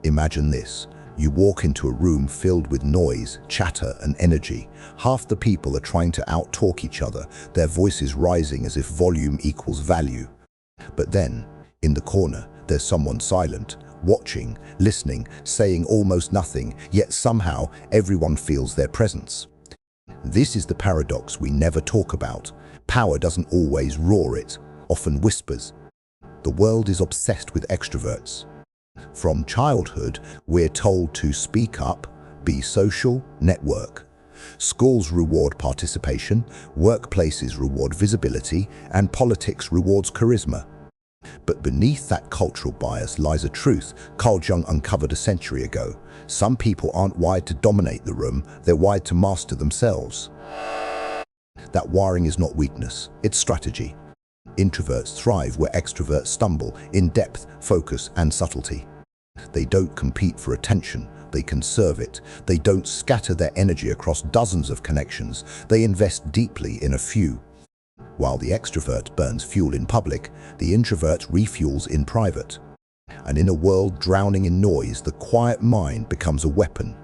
Imagine this. You walk into a room filled with noise, chatter, and energy. Half the people are trying to out-talk each other, their voices rising as if volume equals value. But then, in the corner, there's someone silent, watching, listening, saying almost nothing, yet somehow everyone feels their presence. This is the paradox we never talk about. Power doesn't always roar, it often whispers. The world is obsessed with extroverts. From childhood, we're told to speak up, be social, network. Schools reward participation, workplaces reward visibility, and politics rewards charisma. But beneath that cultural bias lies a truth Jung uncovered a century ago. Some people aren't wired to dominate the room, they're wired to master themselves. That wiring is not weakness, it's strategy. Introverts thrive where extroverts stumble in depth, focus, and subtlety. They don't compete for attention, they conserve it. They don't scatter their energy across dozens of connections, they invest deeply in a few. While the extrovert burns fuel in public, the introvert refuels in private. And in a world drowning in noise, the quiet mind becomes a weapon.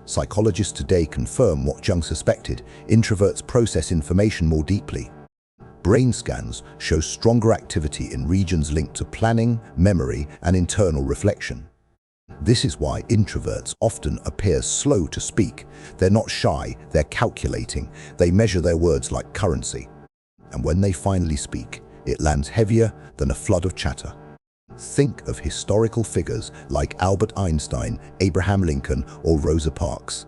Psychologists today confirm what Jung suspected: introverts process information more deeply. Brain scans show stronger activity in regions linked to planning, memory, and internal reflection. This is why introverts often appear slow to speak. They're not shy, they're calculating. They measure their words like currency. And when they finally speak, it lands heavier than a flood of chatter. Think of historical figures like Albert Einstein, Abraham Lincoln, or Rosa Parks.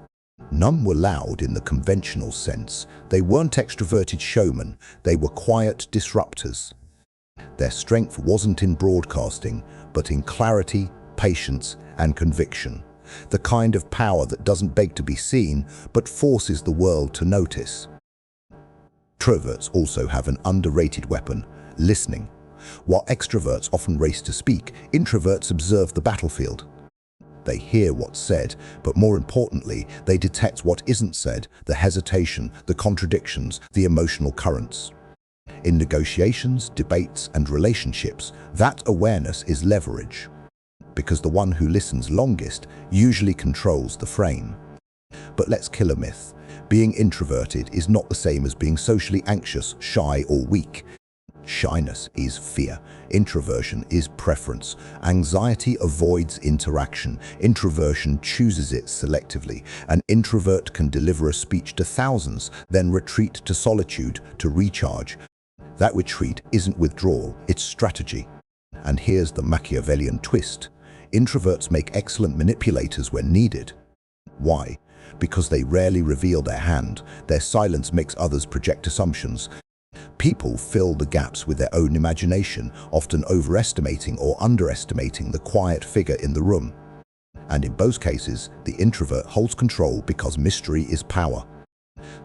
None were loud in the conventional sense. They weren't extroverted showmen, they were quiet disruptors. Their strength wasn't in broadcasting, but in clarity, patience, and conviction. The kind of power that doesn't beg to be seen, but forces the world to notice. Introverts also have an underrated weapon: listening. While extroverts often race to speak, introverts observe the battlefield. They hear what's said, but more importantly, they detect what isn't said, the hesitation, the contradictions, the emotional currents. In negotiations, debates, and relationships, that awareness is leverage, because the one who listens longest usually controls the frame. But let's kill a myth. Being introverted is not the same as being socially anxious, shy, or weak. Shyness is fear. Introversion is preference. Anxiety avoids interaction. Introversion chooses it selectively. An introvert can deliver a speech to thousands, then retreat to solitude to recharge. That retreat isn't withdrawal, it's strategy. And here's the Machiavellian twist. Introverts make excellent manipulators when needed. Why? Because they rarely reveal their hand. Their silence makes others project assumptions. People fill the gaps with their own imagination, often overestimating or underestimating the quiet figure in the room. And in both cases, the introvert holds control because mystery is power.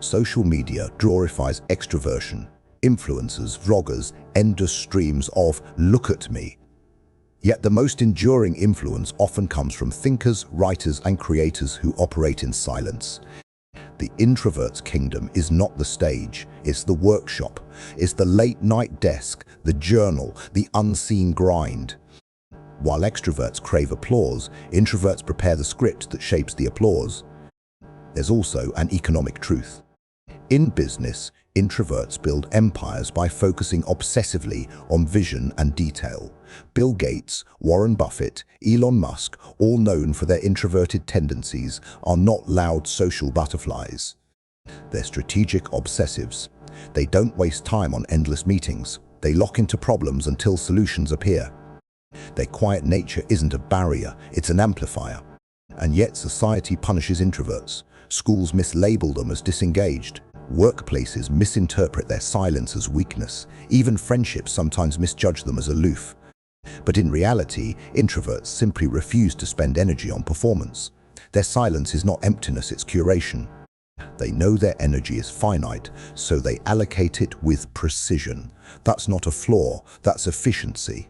Social media glorifies extroversion. Influencers, vloggers, endless streams of "look at me." Yet the most enduring influence often comes from thinkers, writers, and creators who operate in silence. The introvert's kingdom is not the stage, it's the workshop. It's the late-night desk, the journal, the unseen grind. While extroverts crave applause, introverts prepare the script that shapes the applause. There's also an economic truth. In business, introverts build empires by focusing obsessively on vision and detail. Bill Gates, Warren Buffett, Elon Musk, all known for their introverted tendencies, are not loud social butterflies. They're strategic obsessives. They don't waste time on endless meetings. They lock into problems until solutions appear. Their quiet nature isn't a barrier, it's an amplifier. And yet society punishes introverts. Schools mislabel them as disengaged. Workplaces misinterpret their silence as weakness. Even friendships sometimes misjudge them as aloof. But in reality, introverts simply refuse to spend energy on performance. Their silence is not emptiness, it's curation. They know their energy is finite, so they allocate it with precision. That's not a flaw, that's efficiency.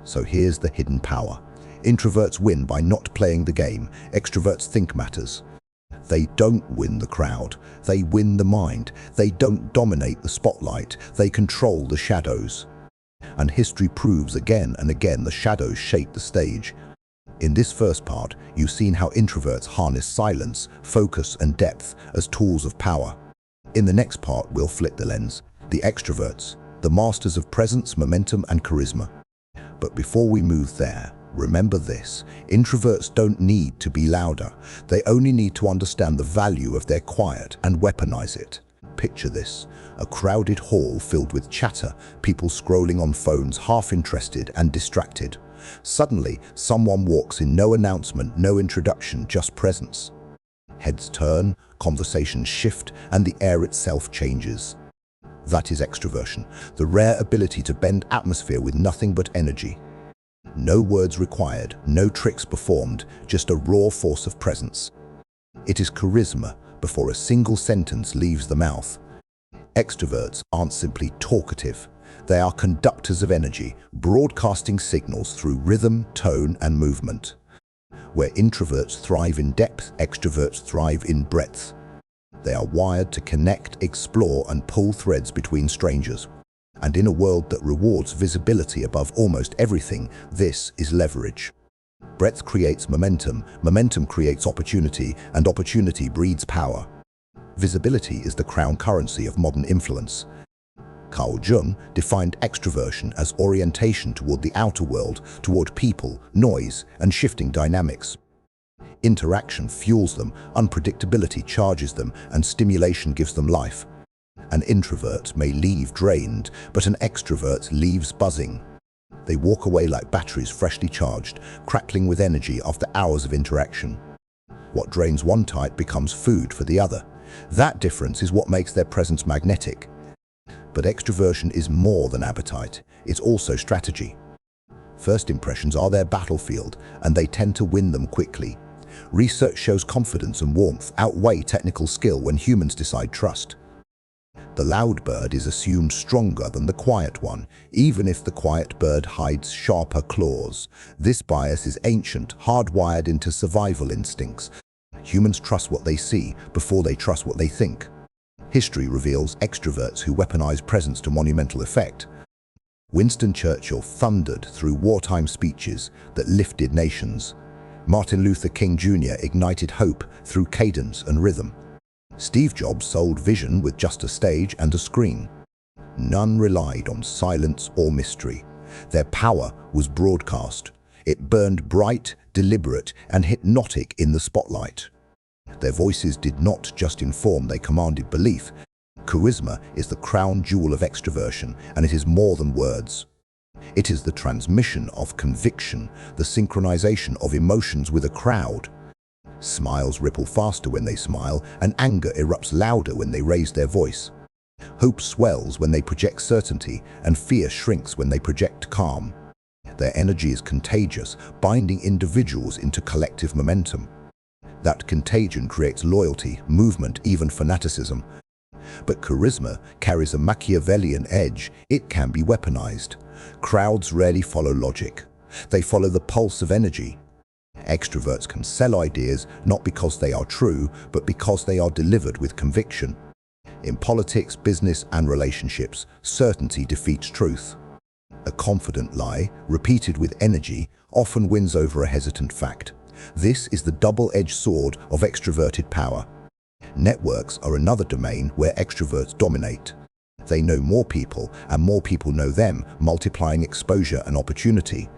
So here's the hidden power. Introverts win by not playing the game. Extroverts think matters. They don't win the crowd, they win the mind. They don't dominate the spotlight, they control the shadows. And history proves again and again the shadows shape the stage. In this first part, you've seen how introverts harness silence, focus, and depth as tools of power. In the next part, we'll flip the lens. The extroverts, the masters of presence, momentum, and charisma. But before we move there, remember this: introverts don't need to be louder. They only need to understand the value of their quiet and weaponize it. Picture this: a crowded hall filled with chatter, people scrolling on phones, half interested and distracted. Suddenly, someone walks in, no announcement, no introduction, just presence. Heads turn, conversations shift, and the air itself changes. That is extroversion, the rare ability to bend atmosphere with nothing but energy. No words required, no tricks performed, just a raw force of presence. It is charisma before a single sentence leaves the mouth. Extroverts aren't simply talkative. They are conductors of energy, broadcasting signals through rhythm, tone, and movement. Where introverts thrive in depth, extroverts thrive in breadth. They are wired to connect, explore, and pull threads between strangers. And in a world that rewards visibility above almost everything, this is leverage. Breadth creates momentum, momentum creates opportunity, and opportunity breeds power. Visibility is the crown currency of modern influence. Jung defined extroversion as orientation toward the outer world, toward people, noise, and shifting dynamics. Interaction fuels them, unpredictability charges them, and stimulation gives them life. An introvert may leave drained, but an extrovert leaves buzzing. They walk away like batteries freshly charged, crackling with energy after hours of interaction. What drains one type becomes food for the other. That difference is what makes their presence magnetic. But extroversion is more than appetite, it's also strategy. First impressions are their battlefield, and they tend to win them quickly. Research shows confidence and warmth outweigh technical skill when humans decide trust. The loud bird is assumed stronger than the quiet one, even if the quiet bird hides sharper claws. This bias is ancient, hardwired into survival instincts. Humans trust what they see before they trust what they think. History reveals extroverts who weaponize presence to monumental effect. Winston Churchill thundered through wartime speeches that lifted nations. Martin Luther King Jr. ignited hope through cadence and rhythm. Steve Jobs sold vision with just a stage and a screen. None relied on silence or mystery. Their power was broadcast. It burned bright, deliberate, and hypnotic in the spotlight. Their voices did not just inform, they commanded belief. Charisma is the crown jewel of extroversion, and it is more than words. It is the transmission of conviction, the synchronization of emotions with a crowd. Smiles ripple faster when they smile, and anger erupts louder when they raise their voice. Hope swells when they project certainty, and fear shrinks when they project calm. Their energy is contagious, binding individuals into collective momentum. That contagion creates loyalty, movement, even fanaticism. But charisma carries a Machiavellian edge. It can be weaponized. Crowds rarely follow logic. They follow the pulse of energy. Extroverts can sell ideas not because they are true, but because they are delivered with conviction. In politics, business, and relationships, certainty defeats truth. A confident lie, repeated with energy, often wins over a hesitant fact. This is the double-edged sword of extroverted power. Networks are another domain where extroverts dominate. They know more people, and more people know them, multiplying exposure and opportunity.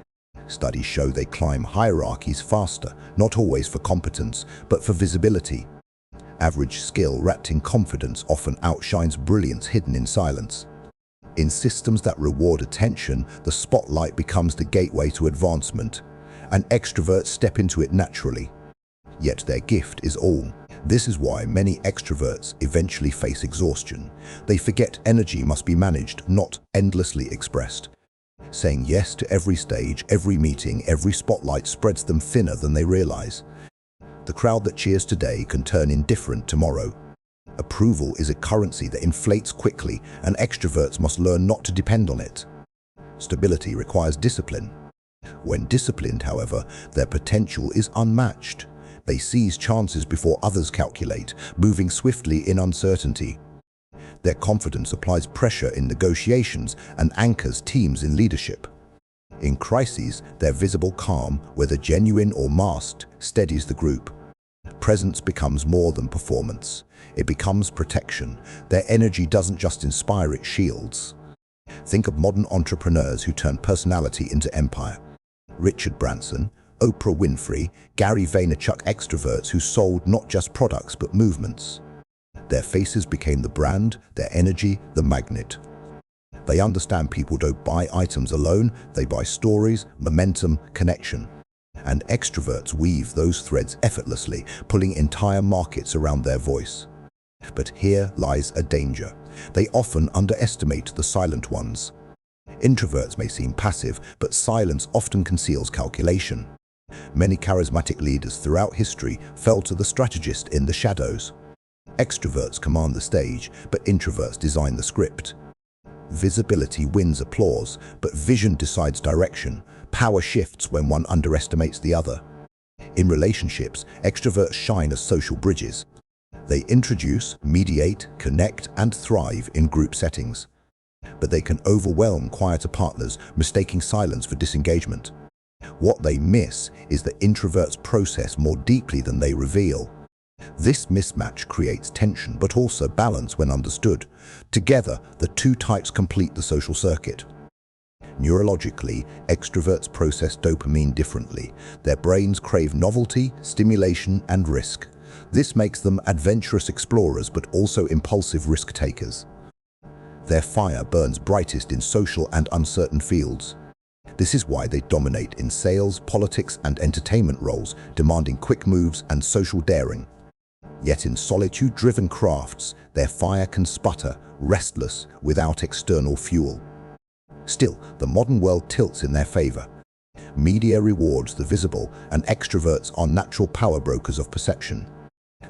Studies show they climb hierarchies faster, not always for competence, but for visibility. Average skill wrapped in confidence often outshines brilliance hidden in silence. In systems that reward attention, the spotlight becomes the gateway to advancement, and extroverts step into it naturally. Yet their gift is all. This is why many extroverts eventually face exhaustion. They forget energy must be managed, not endlessly expressed. Saying yes to every stage, every meeting, every spotlight spreads them thinner than they realize. The crowd that cheers today can turn indifferent tomorrow. Approval is a currency that inflates quickly, and extroverts must learn not to depend on it. Stability requires discipline. When disciplined, however, their potential is unmatched. They seize chances before others calculate, moving swiftly in uncertainty. Their confidence applies pressure in negotiations and anchors teams in leadership. In crises, their visible calm, whether genuine or masked, steadies the group. Presence becomes more than performance. It becomes protection. Their energy doesn't just inspire, it shields. Think of modern entrepreneurs who turn personality into empire. Richard Branson, Oprah Winfrey, Gary Vaynerchuk, extroverts who sold not just products but movements. Their faces became the brand, their energy, the magnet. They understand people don't buy items alone, they buy stories, momentum, connection. And extroverts weave those threads effortlessly, pulling entire markets around their voice. But here lies a danger. They often underestimate the silent ones. Introverts may seem passive, but silence often conceals calculation. Many charismatic leaders throughout history fell to the strategist in the shadows. Extroverts command the stage, but introverts design the script. Visibility wins applause, but vision decides direction. Power shifts when one underestimates the other. In relationships, extroverts shine as social bridges. They introduce, mediate, connect, and thrive in group settings. But they can overwhelm quieter partners, mistaking silence for disengagement. What they miss is that introverts process more deeply than they reveal. This mismatch creates tension, but also balance when understood. Together, the two types complete the social circuit. Neurologically, extroverts process dopamine differently. Their brains crave novelty, stimulation, and risk. This makes them adventurous explorers, but also impulsive risk-takers. Their fire burns brightest in social and uncertain fields. This is why they dominate in sales, politics, and entertainment roles, demanding quick moves and social daring. Yet in solitude-driven crafts, their fire can sputter, restless, without external fuel. Still, the modern world tilts in their favor. Media rewards the visible, and extroverts are natural power brokers of perception.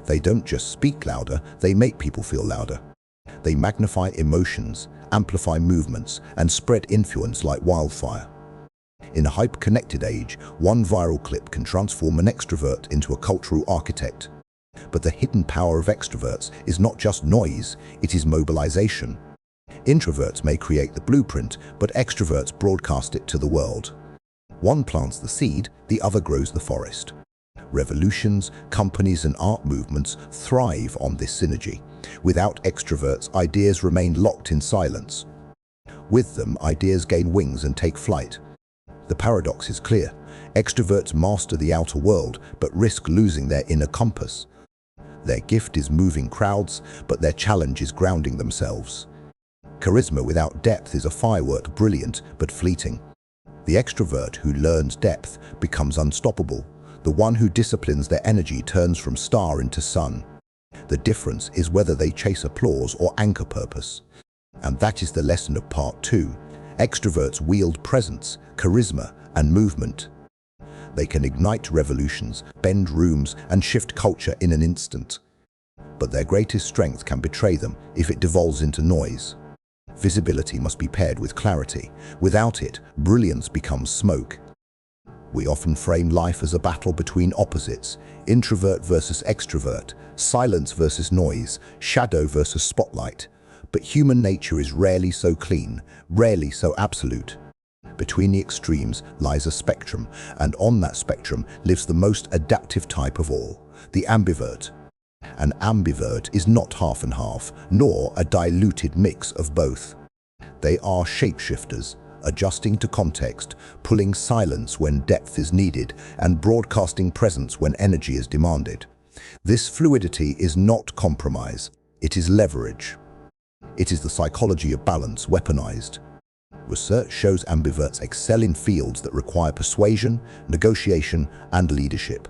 They don't just speak louder, they make people feel louder. They magnify emotions, amplify movements, and spread influence like wildfire. In a hyper-connected age, one viral clip can transform an extrovert into a cultural architect. But the hidden power of extroverts is not just noise, it is mobilization. Introverts may create the blueprint, but extroverts broadcast it to the world. One plants the seed, the other grows the forest. Revolutions, companies, and art movements thrive on this synergy. Without extroverts, ideas remain locked in silence. With them, ideas gain wings and take flight. The paradox is clear. Extroverts master the outer world, but risk losing their inner compass. Their gift is moving crowds, but their challenge is grounding themselves. Charisma without depth is a firework, brilliant but fleeting. The extrovert who learns depth becomes unstoppable. The one who disciplines their energy turns from star into sun. The difference is whether they chase applause or anchor purpose. And that is the lesson of part 2. Extroverts wield presence, charisma, and movement. They can ignite revolutions, bend rooms, and shift culture in an instant. But their greatest strength can betray them if it devolves into noise. Visibility must be paired with clarity. Without it, brilliance becomes smoke. We often frame life as a battle between opposites: introvert versus extrovert, silence versus noise, shadow versus spotlight. But human nature is rarely so clean, rarely so absolute. Between the extremes lies a spectrum, and on that spectrum lives the most adaptive type of all, the ambivert. An ambivert is not half and half, nor a diluted mix of both. They are shapeshifters, adjusting to context, pulling silence when depth is needed, and broadcasting presence when energy is demanded. This fluidity is not compromise, it is leverage. It is the psychology of balance weaponized. Research shows ambiverts excel in fields that require persuasion, negotiation, and leadership.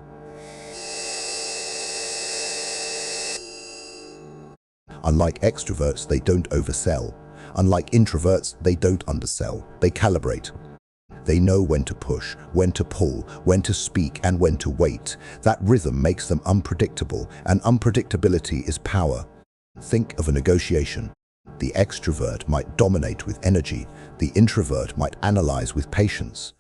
Unlike extroverts, they don't oversell. Unlike introverts, they don't undersell. They calibrate. They know when to push, when to pull, when to speak, and when to wait. That rhythm makes them unpredictable, and unpredictability is power. Think of a negotiation. The extrovert might dominate with energy, the introvert might analyze with patience.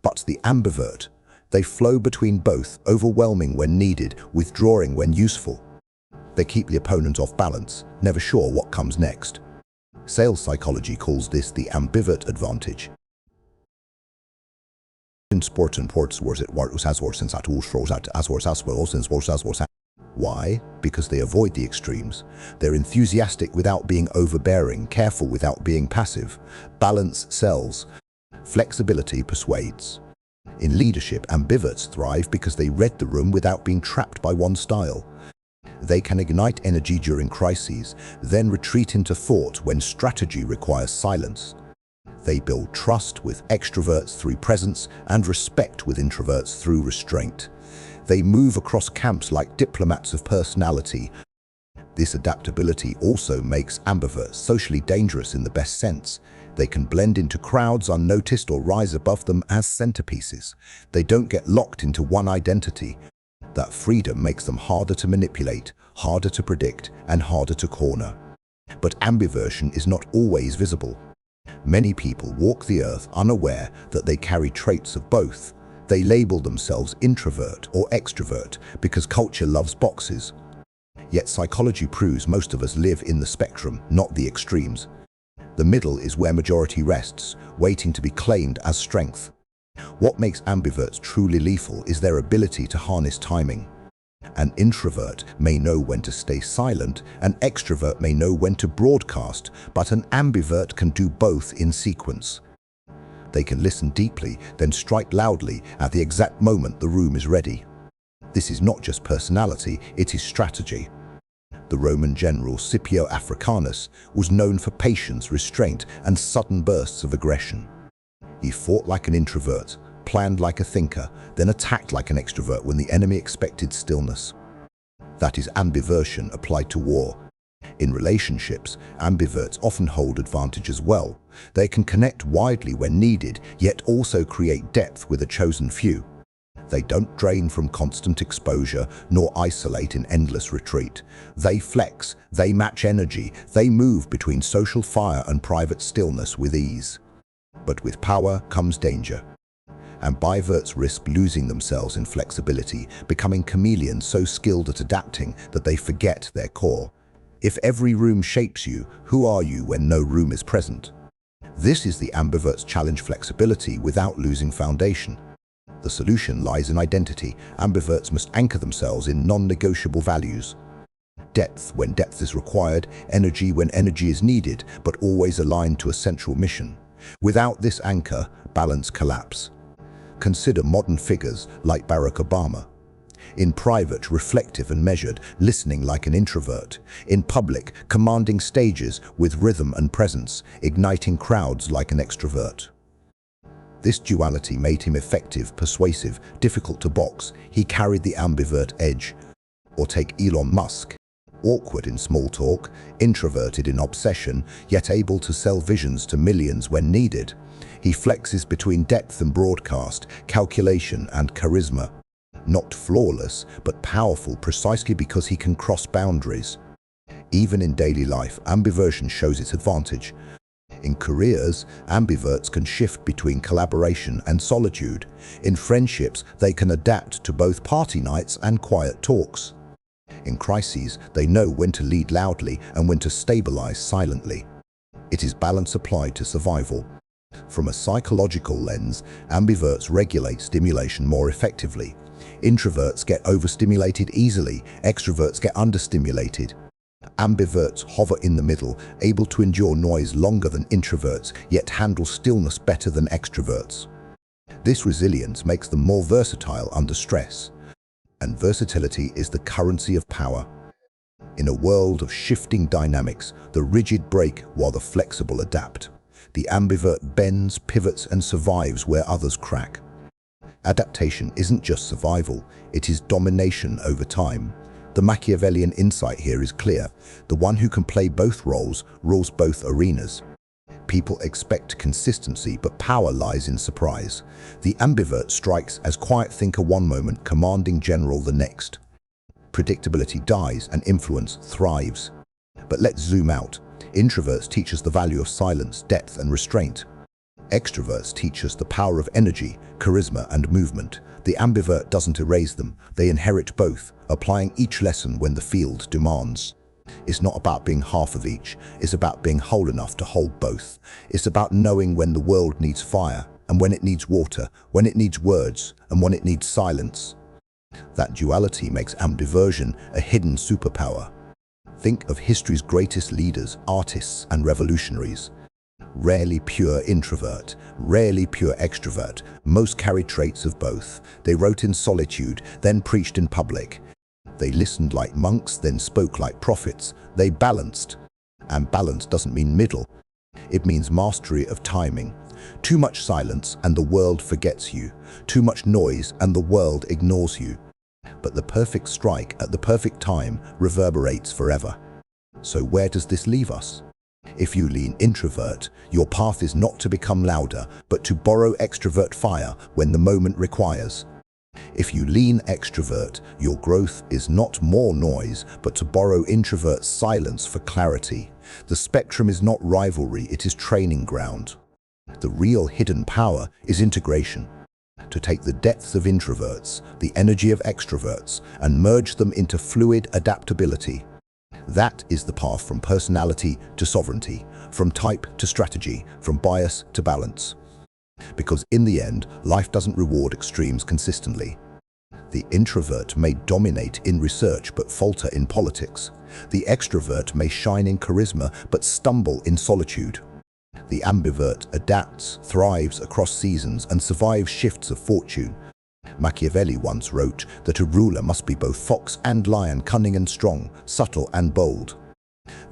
But the ambivert, they flow between both, overwhelming when needed, withdrawing when useful. They keep the opponent off balance, never sure what comes next. Sales psychology calls this the ambivert advantage. Why? Because they avoid the extremes. They're enthusiastic without being overbearing, careful without being passive. Balance sells. Flexibility persuades. In leadership, ambiverts thrive because they read the room without being trapped by one style. They can ignite energy during crises, then retreat into thought when strategy requires silence. They build trust with extroverts through presence and respect with introverts through restraint. They move across camps like diplomats of personality. This adaptability also makes ambiverts socially dangerous in the best sense. They can blend into crowds unnoticed or rise above them as centerpieces. They don't get locked into one identity. That freedom makes them harder to manipulate, harder to predict, and harder to corner. But ambiversion is not always visible. Many people walk the earth unaware that they carry traits of both. They label themselves introvert or extrovert because culture loves boxes. Yet psychology proves most of us live in the spectrum, not the extremes. The middle is where majority rests, waiting to be claimed as strength. What makes ambiverts truly lethal is their ability to harness timing. An introvert may know when to stay silent, an extrovert may know when to broadcast, but an ambivert can do both in sequence. They can listen deeply, then strike loudly at the exact moment the room is ready. This is not just personality, it is strategy. The Roman general Scipio Africanus was known for patience, restraint, and sudden bursts of aggression. He fought like an introvert, planned like a thinker, then attacked like an extrovert when the enemy expected stillness. That is ambiversion applied to war. In relationships, ambiverts often hold advantage as well. They can connect widely when needed, yet also create depth with a chosen few. They don't drain from constant exposure, nor isolate in endless retreat. They flex, they match energy, they move between social fire and private stillness with ease. But with power comes danger. Ambiverts risk losing themselves in flexibility, becoming chameleons so skilled at adapting that they forget their core. If every room shapes you, who are you when no room is present? This is the ambivert's challenge: flexibility without losing foundation. The solution lies in identity. Ambiverts must anchor themselves in non-negotiable values. Depth when depth is required, energy when energy is needed, but always aligned to a central mission. Without this anchor, balance collapse. Consider modern figures like Barack Obama. In private, reflective and measured, listening like an introvert. In public, commanding stages with rhythm and presence, igniting crowds like an extrovert. This duality made him effective, persuasive, difficult to box. He carried the ambivert edge. Or take Elon Musk. Awkward in small talk, introverted in obsession, yet able to sell visions to millions when needed. He flexes between depth and broadcast, calculation and charisma. Not flawless, but powerful precisely because he can cross boundaries. Even in daily life, ambiversion shows its advantage. In careers, ambiverts can shift between collaboration and solitude. In friendships, they can adapt to both party nights and quiet talks. In crises, they know when to lead loudly and when to stabilize silently. It is balance applied to survival. From a psychological lens, ambiverts regulate stimulation more effectively. Introverts get overstimulated easily, extroverts get understimulated. Ambiverts hover in the middle, able to endure noise longer than introverts, yet handle stillness better than extroverts. This resilience makes them more versatile under stress. And versatility is the currency of power. In a world of shifting dynamics, the rigid break while the flexible adapt. The ambivert bends, pivots, and survives where others crack. Adaptation isn't just survival, it is domination over time. The Machiavellian insight here is clear. The one who can play both roles rules both arenas. People expect consistency, but power lies in surprise. The ambivert strikes as quiet thinker one moment, commanding general the next. Predictability dies and influence thrives. But let's zoom out. Introverts teach us the value of silence, depth, and restraint. Extroverts teach us the power of energy, charisma, and movement. The ambivert doesn't erase them, they inherit both, applying each lesson when the field demands. It's not about being half of each, it's about being whole enough to hold both. It's about knowing when the world needs fire and when it needs water, when it needs words, and when it needs silence. That duality makes ambiversion a hidden superpower. Think of history's greatest leaders, artists, and revolutionaries. Rarely pure introvert, rarely pure extrovert, most carried traits of both. They wrote in solitude, then preached in public. They listened like monks, then spoke like prophets. They balanced. And balance doesn't mean middle. It means mastery of timing. Too much silence and the world forgets you. Too much noise and the world ignores you. But the perfect strike at the perfect time reverberates forever. So where does this leave us? If you lean introvert, your path is not to become louder, but to borrow extrovert fire when the moment requires. If you lean extrovert, your growth is not more noise, but to borrow introvert silence for clarity. The spectrum is not rivalry, it is training ground. The real hidden power is integration. To take the depths of introverts, the energy of extroverts, and merge them into fluid adaptability. That is the path from personality to sovereignty, from type to strategy, from bias to balance. Because in the end, life doesn't reward extremes consistently. The introvert may dominate in research but falter in politics. The extrovert may shine in charisma but stumble in solitude. The ambivert adapts, thrives across seasons, and survives shifts of fortune. Machiavelli once wrote that a ruler must be both fox and lion, cunning and strong, subtle and bold.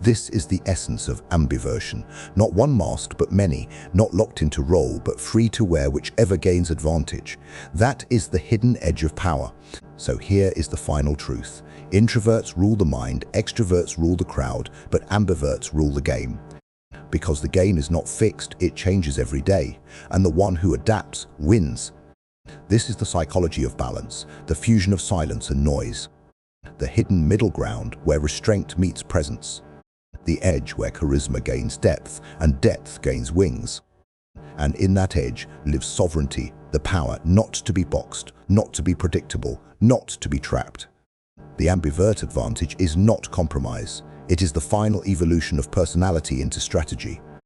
This is the essence of ambiversion, not one masked but many, not locked into role but free to wear whichever gains advantage. That is the hidden edge of power. So here is the final truth. Introverts rule the mind, extroverts rule the crowd, but ambiverts rule the game. Because the game is not fixed, it changes every day, and the one who adapts wins. This is the psychology of balance, the fusion of silence and noise. The hidden middle ground where restraint meets presence. The edge where charisma gains depth and depth gains wings. And in that edge lives sovereignty, the power not to be boxed, not to be predictable, not to be trapped. The ambivert advantage is not compromise. It is the final evolution of personality into strategy.